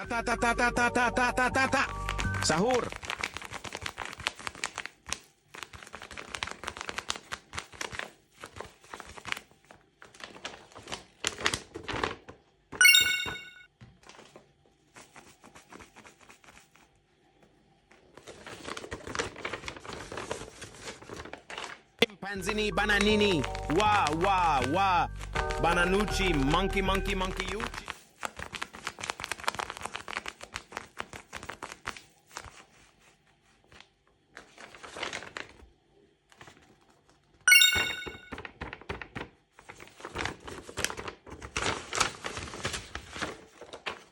Ta ta ta ta ta ta ta ta ta ta. Sahur. Panzini, bananini, wa wa wa, bananucci, monkey monkey monkey ucci.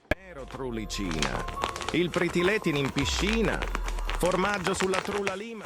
Vero trullicina, il pritiletin in piscina, formaggio sulla trulla lima.